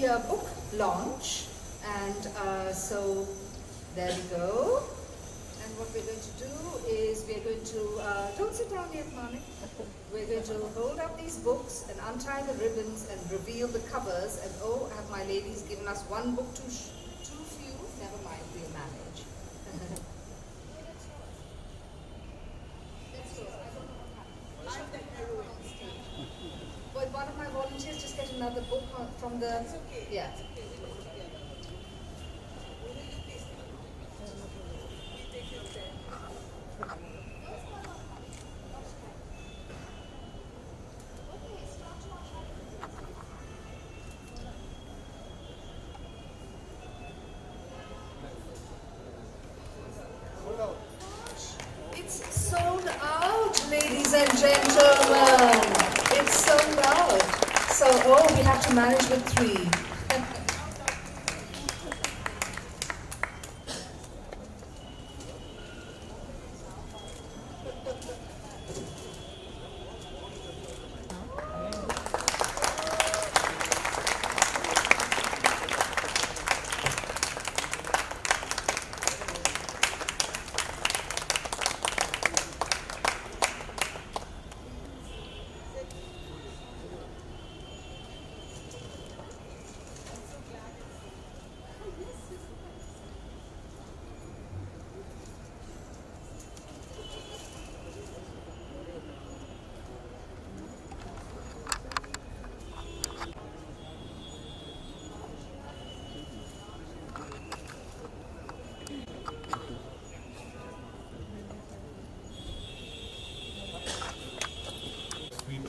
the book launch, and so there we go. And what we're going to do is we're going to, don't sit down yet, Mami. We're going to hold up these books and untie the ribbons and reveal the covers. And oh, have my ladies given us one book too few? Never mind, we'll manage. Let's go. I don't know what happened. On stage. But one of my volunteers just get another book from the... It's okay. Yeah. It's okay. Sold out, ladies and gentlemen. It's sold out. So, oh, we have to manage with 3.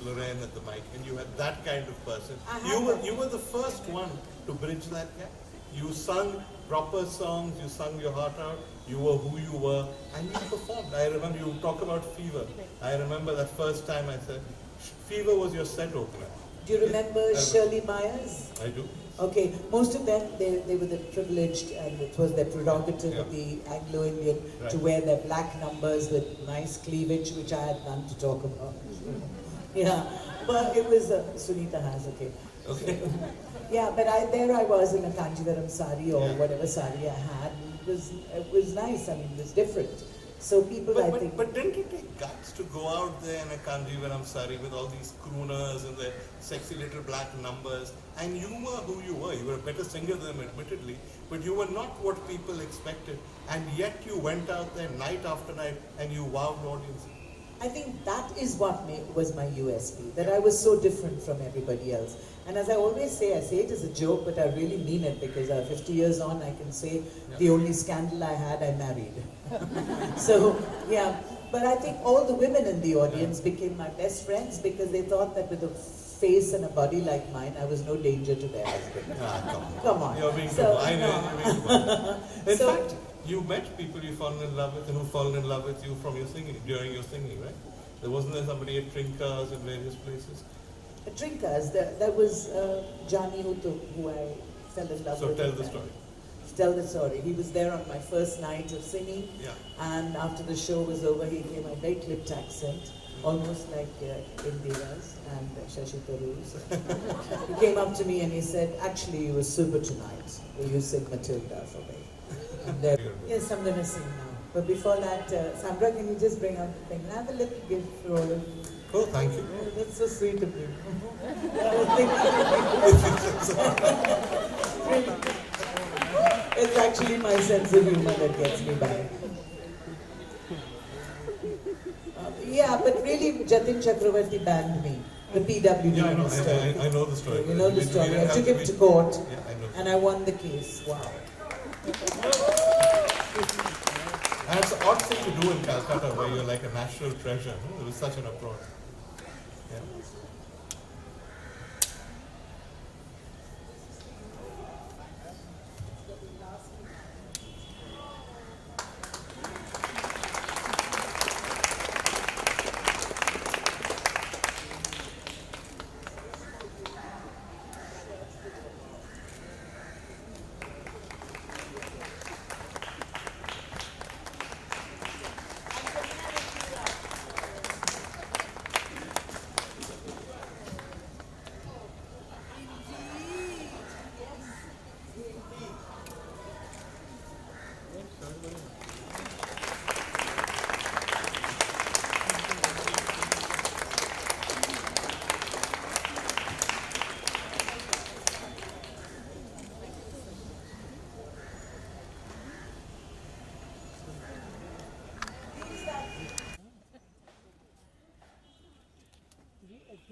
Lorraine at the mic, and you had that kind of person. You were the first one to bridge that gap. You sung proper songs, you sung your heart out, you were who you were, and you performed. I remember you talk about Fever. I remember that first time I said, Fever was your set opener. Do you remember Shirley Myers? I do. Okay, most of them, they were the privileged, and it was their prerogative of the Anglo-Indian to wear their black numbers with nice cleavage, which I had none to talk about. Yeah, but it was, Sunita has, okay. Okay. Yeah, but there I was in a Kanjivaram sari or whatever sari I had. It was nice, I mean, it was different. So people, I think... But didn't it take guts to go out there in a Kanjivaram sari with all these crooners and the sexy little black numbers? And you were who you were. You were a better singer than them, admittedly, but you were not what people expected. And yet you went out there night after night and you wowed audiences. I think that is what was my USP, that I was so different from everybody else. And as I always say, I say it as a joke, but I really mean it, because 50 years on, I can say the only scandal I had, I married. So, yeah. But I think all the women in the audience became my best friends, because they thought that with a face and a body like mine, I was no danger to their husband. Come on. You're being so, I know, no. you're being In fact, you met people you fallen in love with and who fallen in love with you from your singing, during your singing, right? Wasn't there somebody at Trinkas in various places? At Trinkas, that was Johnny Uthup, who I fell in love with. So tell the story. Tell the story. He was there on my first night of singing, and after the show was over, he came a very clipped accent, almost like Indira's and Shashi Tharoor's. He came up to me and he said, "Actually, you were super tonight. Will you sing Matilda for me?" And then, yes, I'm going to sing now. But before that, Sandra, can you just bring out the thing? I have a little gift for all of you. Oh, thank you. Oh, that's so sweet of you. It's actually my sense of humor that gets me by. Yeah, but really, Jatin Chakravarti banned me. The PWD minister. I know the story. You know the story. I took him to court, I and I won the case. Wow. And it's an odd thing to do in Calcutta, where you're like a national treasure. It was such an approach. Yeah.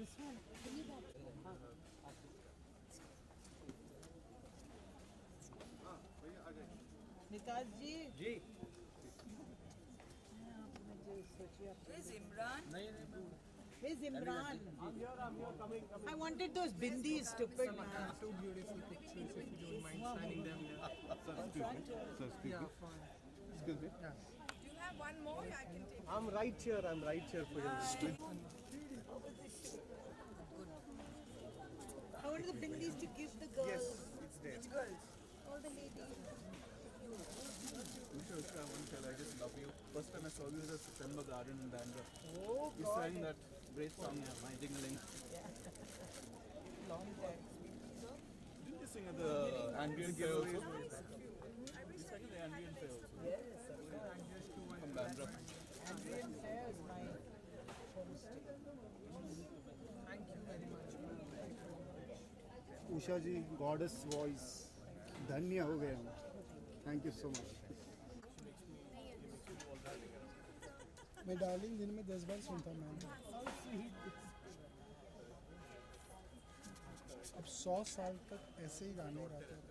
This one. Bring it back. Nikas ji. जी Where's Imran? Where's Imran? I'm here, coming. I wanted those bindis, stupid man. Two beautiful pictures, if you don't mind signing them here. Excuse me. Excuse me. Yeah. Do you have one more? I can take. I'm right here for you. I wanted the bindis to give the girls. Yes, it's there. Which girls? All the ladies. Usha, I want to tell I just love you. First time I saw you was at September Garden in Bandra. Oh, You God. sang that great song, yeah, My Ding-a-Ling. Long time. Didn't you sing at the ambient fair also? You sang at the ambient fair also. Yes, of course. From Bandra. Adrian Fair is my homestay. Thank you very much. Usha ji goddess voice धन्य हो गए हम thank you so much मैं darling दिन में 10 बार सुनता ma'am अब 100 साल तक ऐसे ही गाने गाते हैं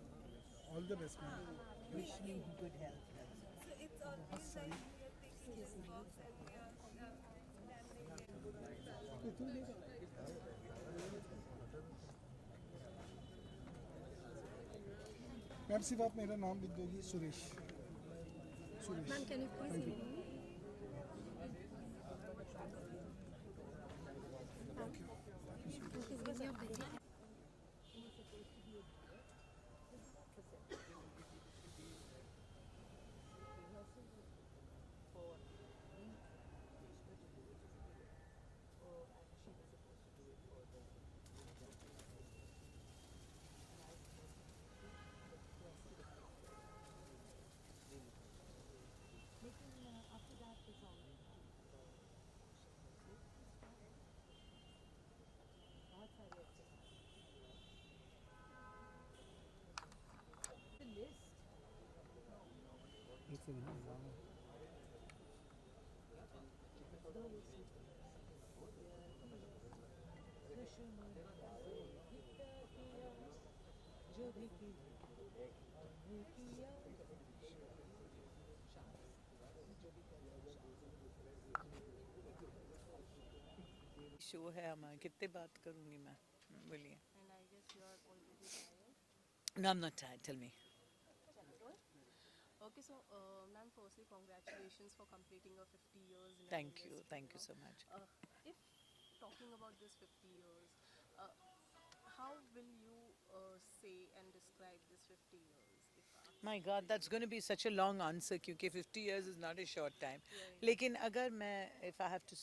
all the best ma'am Wish me good health. So it's always like we are taking this walks and we are ma'am सिर्फ आप मेरा नाम लिख दोगी Suresh Suresh Ma'am, can you please read me? Please give me a break. After that, it's all. बहुत सारे अच्छे The list. जो भी किया शो है हमारा कितने बात करूंगी मैं बोलिए And I guess you are already tired. No, I'm not tired. Tell me. Okay, so ma'am, firstly, congratulations for completing your 50 years. In Thank you. industry, Thank you know. so much. If talking about this 50 years, how will you say and describe this 50 years? My God, that's going to be such a long answer क्योंकि 50 years is not a short time. Right. लेकिन अगर मैं, if I have to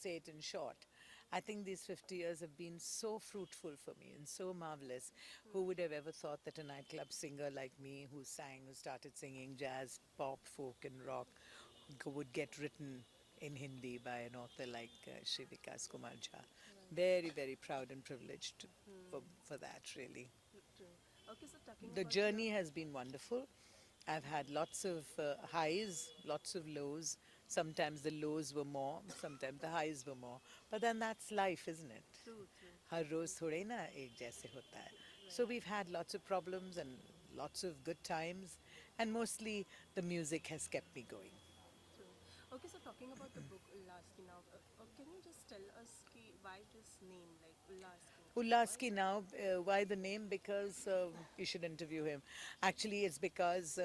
say it in short, I think these 50 years have been so fruitful for me and so marvelous. Who would have ever thought that a nightclub singer like me, who started singing jazz, pop, folk and rock, would get written in Hindi by an author like Shri Vikas Kumar Jha. Very, very proud and privileged for that, really. Okay, so talking The about journey has been wonderful. I've had lots of highs, lots of lows. Sometimes the lows were more, sometimes the highs were more. But then that's life, isn't it? True. हर रोज थोड़े ना एक जैसे होता है. So we've had lots of problems and lots of good times, and mostly the music has kept me going. Okay, so talking about the book Ullas Ki Naav, can you just tell us why this name, like Ullas Ki Naav? Ullas Ki Naav, why the name? Because you should interview him. Actually, it's because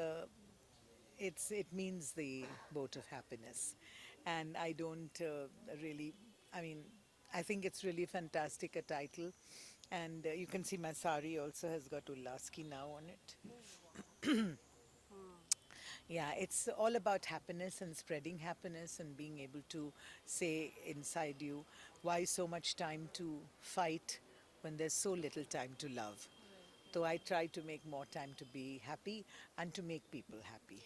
it means the boat of happiness, and I don't really. I mean, I think it's really fantastic a title, and you can see my sari also has got Ullas Ki Naav on it. Yeah, it's all about happiness and spreading happiness and being able to say inside you, why so much time to fight when there's so little time to love. So I try to make more time to be happy and to make people happy.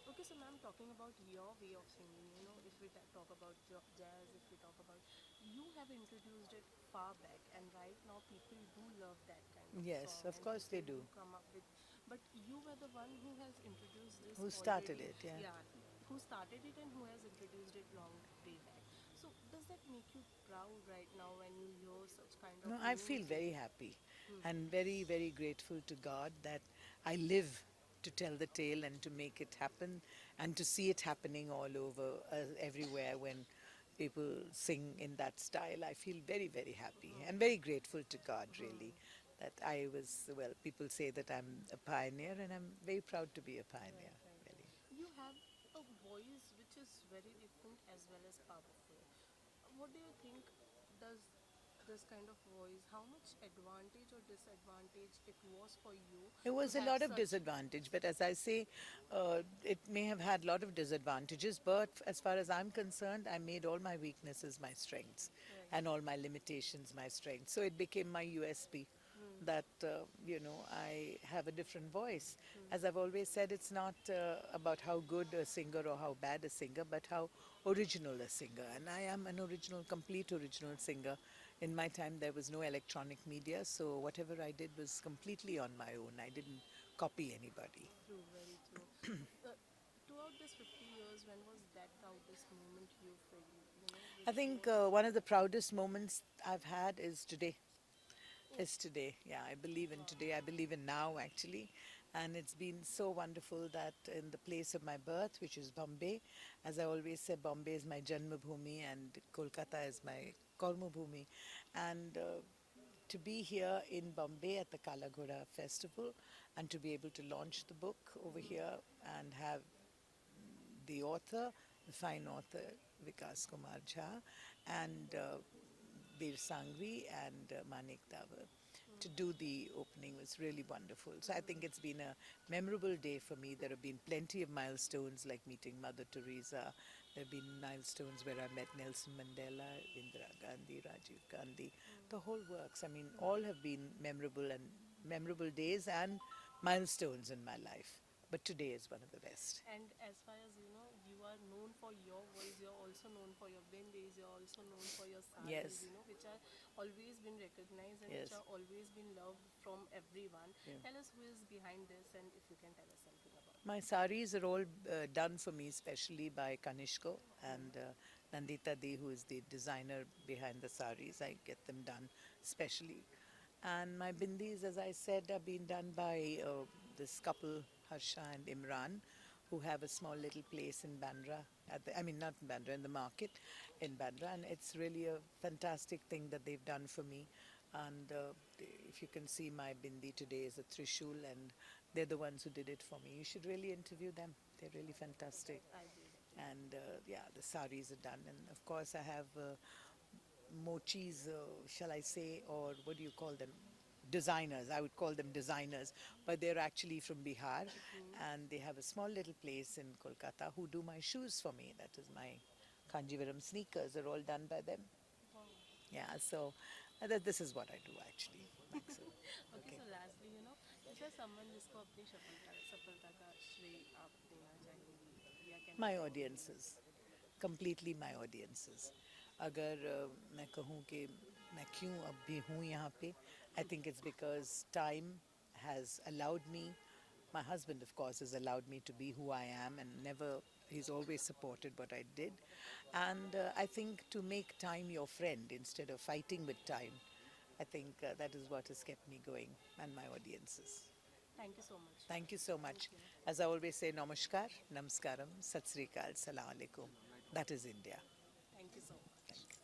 Okay, so ma'am, talking about your way of singing, you know, if we talk about jazz, if we talk about, you have introduced it far back, and right now people do love that kind of Yes, song. of course they people do. Come up with, but you were the one who has introduced this. Who started already. it, yeah. Yeah, who started it and who has introduced it long way back. So does that make you proud right now when you hear such kind of No, I feel music? very happy and very, very grateful to God that I live to tell the tale and to make it happen and to see it happening all over, everywhere when people sing in that style. I feel very, very happy and very grateful to God, really, that I was, well, people say that I'm a pioneer and I'm very proud to be a pioneer, Right, right. really. You have a voice which is very different as well as powerful. What do you think does this kind of voice, how much advantage or disadvantage it was for you It to was a have lot of such. disadvantage, but as I say, it may have had a lot of disadvantages. But as far as I'm concerned, I made all my weaknesses my strengths, Right. and all my limitations my strengths. So it became my USP. That I have a different voice. As I've always said, it's not about how good a singer or how bad a singer, but how original a singer. And I am an original, complete original singer. In my time, there was no electronic media, so whatever I did was completely on my own. I didn't copy anybody. True, very true. Uh, Throughout this 50 years, when was that proudest moment you feel, I which think was. one of the proudest moments I've had is today. Oh, Is today. Yeah, I believe in wow. today. I believe in now, actually. And it's been so wonderful that in the place of my birth, which is Bombay, as I always say, Bombay is my Janma Bhumi and Kolkata is my Karma Bhumi. And to be here in Bombay at the Kala Ghoda festival and to be able to launch the book over here and have the author, the fine author Vikas Kumar Jha, and Bir Sangvi and Manik Davar. To do the opening was really wonderful. So I think it's been a memorable day for me. There have been plenty of milestones like meeting Mother Teresa. There have been milestones where I met Nelson Mandela, Indira Gandhi, Rajiv Gandhi, the whole works. I mean, all have been memorable and memorable days and milestones in my life. But today is one of the best. And as far as you are known for your voice, you're also known for your bindis, you're also known for your saris, Yes, which are always been recognized and which yes. are always been loved from everyone. Yeah. Tell us who is behind this and if you can tell us something about My saris are all done for me specially by Kanishko and Nandita De, who is the designer behind the saris. I get them done specially. And my bindis, as I said, are being done by this couple, Harsha and Imran, who have a small little place in Bandra. I mean, not in Bandra, in the market in Bandra. And it's really a fantastic thing that they've done for me. And if you can see my bindi today is a Trishul, and they're the ones who did it for me. You should really interview them. They're really fantastic. it? I will. And yeah, the saris are done. And of course, I have mochis, shall I say, or what do you call them? Designers. I would call them designers, but they're actually from Bihar, and they have a small little place in Kolkata who do my shoes for me. That is my Kanjivaram sneakers are all done by them. Wow. Yeah, so this is what I do actually, maximum. Okay, Okay. so lastly, ऐसा someone जिसको अपनी सफलता सफलता का श्रेय आप देना चाहेंगी या कहना My चाहेंगी? audiences, completely my audiences. अगर मैं कहूँ कि मैं क्यों अब भी हूँ यहाँ पे, I think it's because time has allowed me, my husband of course has allowed me to be who I am and never, he's always supported what I did. And I think to make time your friend instead of fighting with time, I think that is what has kept me going and my audiences. Thank you so much. Thank you so Thank much. you. As I always say, namaskar, namaskaram, sat sri akal, salam alaikum. That is India. Thank you so much. Thank you.